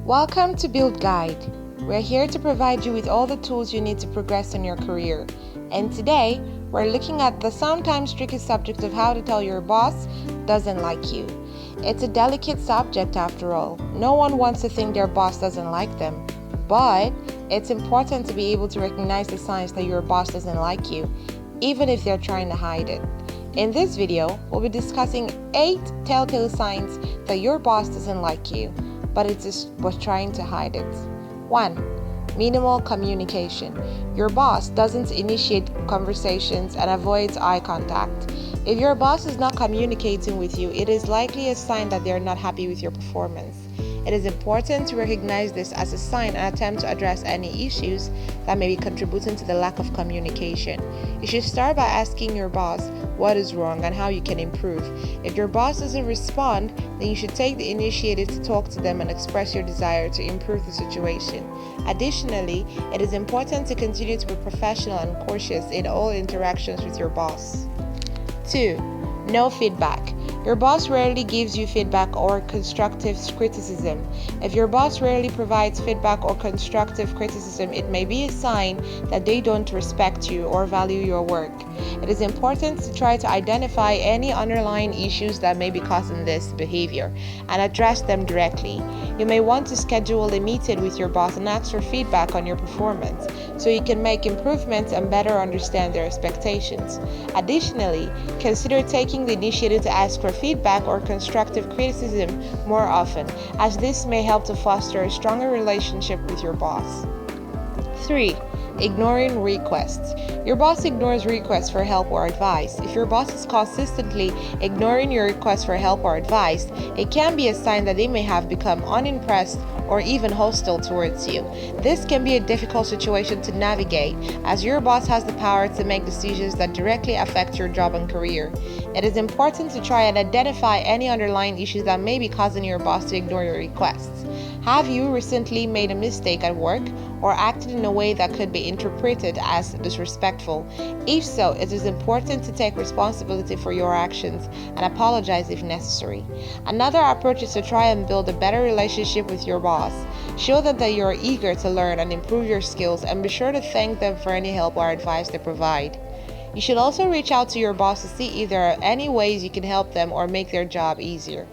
Welcome to Build Guide. We're here to provide you with all the tools you need to progress in your career. And today, we're looking at the sometimes tricky subject of how to tell your boss doesn't like you. It's a delicate subject after all. No one wants to think their boss doesn't like them. But it's important to be able to recognize the signs that your boss doesn't like you, even if they're trying to hide it. In this video, we'll be discussing 8 telltale signs that your boss doesn't like you, but was trying to hide it. 1. Minimal communication. Your boss doesn't initiate conversations and avoids eye contact. If your boss is not communicating with you, it is likely a sign that they are not happy with your performance. It is important to recognize this as a sign and attempt to address any issues that may be contributing to the lack of communication. You should start by asking your boss what is wrong and how you can improve. If your boss doesn't respond, then you should take the initiative to talk to them and express your desire to improve the situation. Additionally, it is important to continue to be professional and cautious in all interactions with your boss. 2. No feedback. Your boss rarely gives you feedback or constructive criticism. If your boss rarely provides feedback or constructive criticism, it may be a sign that they don't respect you or value your work. It is important to try to identify any underlying issues that may be causing this behavior and address them directly. You may want to schedule a meeting with your boss and ask for feedback on your performance so you can make improvements and better understand their expectations. Additionally, consider taking the initiative to ask for feedback or constructive criticism more often, as this may help to foster a stronger relationship with your boss. 3. Ignoring requests. Your boss ignores requests for help or advice. If your boss is consistently ignoring your requests for help or advice, it can be a sign that they may have become unimpressed or even hostile towards you. This can be a difficult situation to navigate, as your boss has the power to make decisions that directly affect your job and career. It is important to try and identify any underlying issues that may be causing your boss to ignore your requests. Have you recently made a mistake at work or acted in a way that could be interpreted as disrespectful? If so, it is important to take responsibility for your actions and apologize if necessary. Another approach is to try and build a better relationship with your boss. Show them that you are eager to learn and improve your skills, and be sure to thank them for any help or advice they provide. You should also reach out to your boss to see if there are any ways you can help them or make their job easier.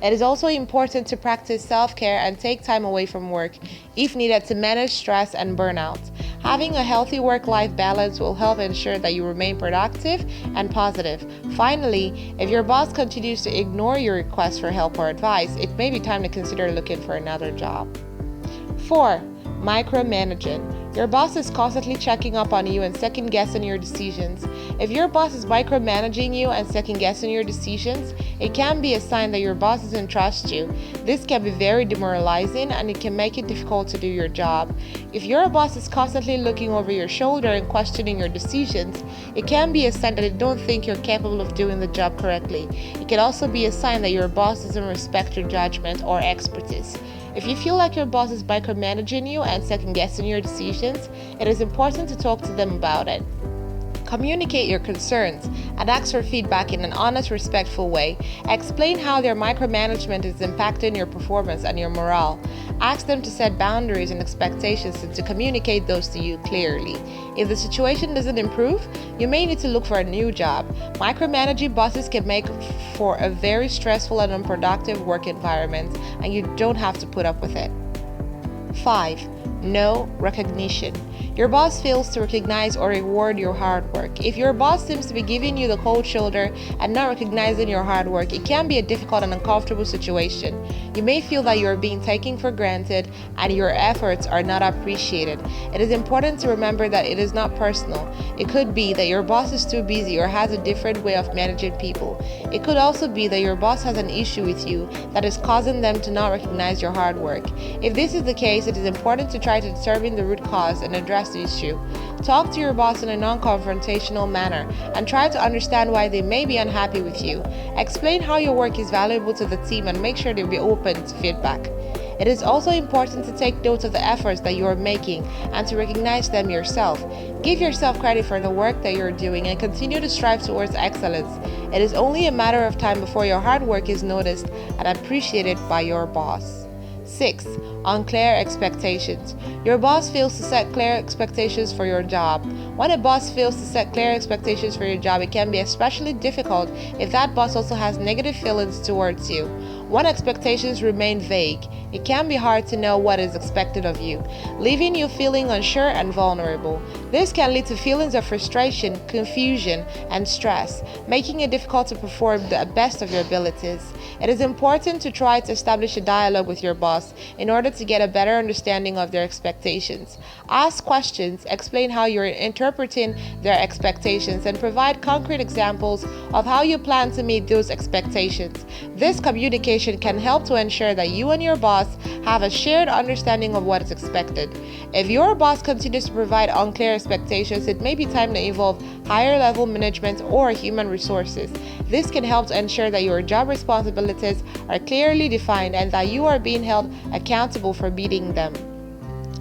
It is also important to practice self-care and take time away from work if needed to manage stress and burnout. Having a healthy work-life balance will help ensure that you remain productive and positive. Finally, if your boss continues to ignore your requests for help or advice, it may be time to consider looking for another job. 4. Micromanagement. Your boss is constantly checking up on you and second-guessing your decisions. If your boss is micromanaging you and second-guessing your decisions, it can be a sign that your boss doesn't trust you. This can be very demoralizing, and it can make it difficult to do your job. If your boss is constantly looking over your shoulder and questioning your decisions, it can be a sign that they don't think you're capable of doing the job correctly. It can also be a sign that your boss doesn't respect your judgment or expertise. If you feel like your boss is micromanaging you and second-guessing your decisions, it is important to talk to them about it. Communicate your concerns and ask for feedback in an honest, respectful way. Explain how their micromanagement is impacting your performance and your morale. Ask them to set boundaries and expectations and to communicate those to you clearly. If the situation doesn't improve, you may need to look for a new job. Micromanaging bosses can make for a very stressful and unproductive work environment, and you don't have to put up with it. 5. No recognition. Your boss fails to recognize or reward your hard work. If your boss seems to be giving you the cold shoulder and not recognizing your hard work, it can be a difficult and uncomfortable situation. You may feel that you are being taken for granted and your efforts are not appreciated. It is important to remember that it is not personal. It could be that your boss is too busy or has a different way of managing people. It could also be that your boss has an issue with you that is causing them to not recognize your hard work. If this is the case, it is important to try to determine the root cause and address the issue. Talk to your boss in a non-confrontational manner and try to understand why they may be unhappy with you. Explain how your work is valuable to the team and make sure they'll be open to feedback. It is also important to take note of the efforts that you are making and to recognize them yourself. Give yourself credit for the work that you're doing and continue to strive towards excellence. It is only a matter of time before your hard work is noticed and appreciated by your boss. 6. Unclear expectations. Your boss fails to set clear expectations for your job. When a boss fails to set clear expectations for your job, it can be especially difficult if that boss also has negative feelings towards you. When expectations remain vague, it can be hard to know what is expected of you, leaving you feeling unsure and vulnerable. This can lead to feelings of frustration, confusion, and stress, making it difficult to perform the best of your abilities. It is important to try to establish a dialogue with your boss in order to get a better understanding of their expectations. Ask questions, explain how you're interpreting their expectations, and provide concrete examples of how you plan to meet those expectations. This communication can help to ensure that you and your boss have a shared understanding of what is expected. If your boss continues to provide unclear expectations, it may be time to involve higher level management or human resources. This can help to ensure that your job responsibilities are clearly defined and that you are being held accountable for meeting them.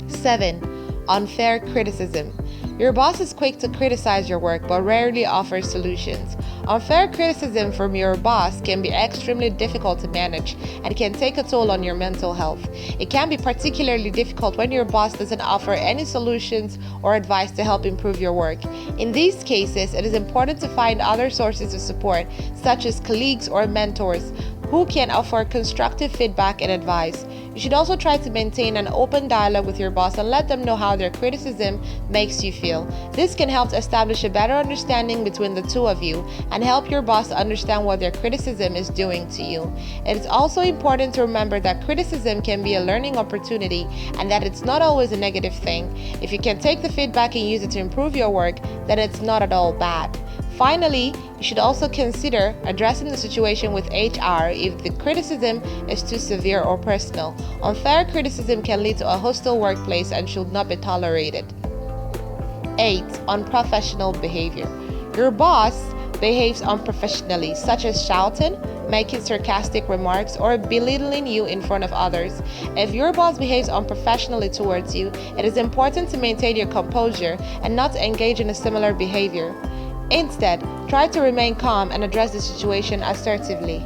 7. Unfair criticism. Your boss is quick to criticize your work but rarely offers solutions. Unfair criticism from your boss can be extremely difficult to manage and can take a toll on your mental health. It can be particularly difficult when your boss doesn't offer any solutions or advice to help improve your work. In these cases, it is important to find other sources of support, such as colleagues or mentors, who can offer constructive feedback and advice. You should also try to maintain an open dialogue with your boss and let them know how their criticism makes you feel. This can help to establish a better understanding between the two of you and help your boss understand what their criticism is doing to you. It is also important to remember that criticism can be a learning opportunity and that it's not always a negative thing. If you can take the feedback and use it to improve your work, then it's not at all bad. Finally, you should also consider addressing the situation with HR if the criticism is too severe or personal. Unfair criticism can lead to a hostile workplace and should not be tolerated. 8. Unprofessional behavior. Your boss behaves unprofessionally, such as shouting, making sarcastic remarks, or belittling you in front of others. If your boss behaves unprofessionally towards you, it is important to maintain your composure and not to engage in a similar behavior. Instead, try to remain calm and address the situation assertively.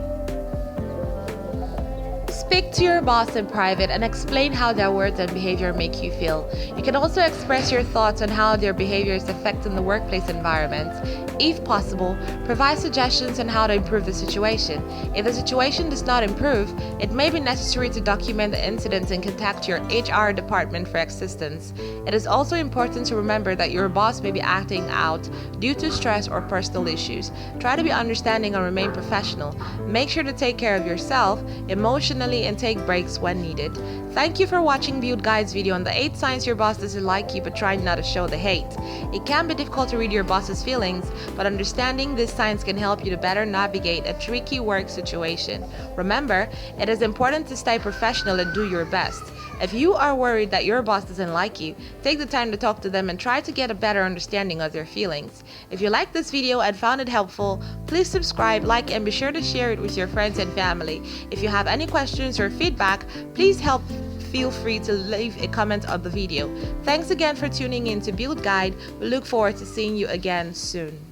Speak to your boss in private and explain how their words and behavior make you feel. You can also express your thoughts on how their behavior is affecting the workplace environment. If possible, provide suggestions on how to improve the situation. If the situation does not improve, it may be necessary to document the incident and contact your HR department for assistance. It is also important to remember that your boss may be acting out due to stress or personal issues. Try to be understanding and remain professional. Make sure to take care of yourself emotionally and take breaks when needed. Thank you for watching Build Guide's video on the 8 signs your boss doesn't like you but trying not to show the hate. It can be difficult to read your boss's feelings, but understanding these signs can help you to better navigate a tricky work situation. Remember, it is important to stay professional and do your best. If you are worried that your boss doesn't like you, take the time to talk to them and try to get a better understanding of their feelings. If you liked this video and found it helpful, please subscribe, like, and be sure to share it with your friends and family. If you have any questions or feedback, please feel free to leave a comment on the video. Thanks again for tuning in to Build Guide. We look forward to seeing you again soon.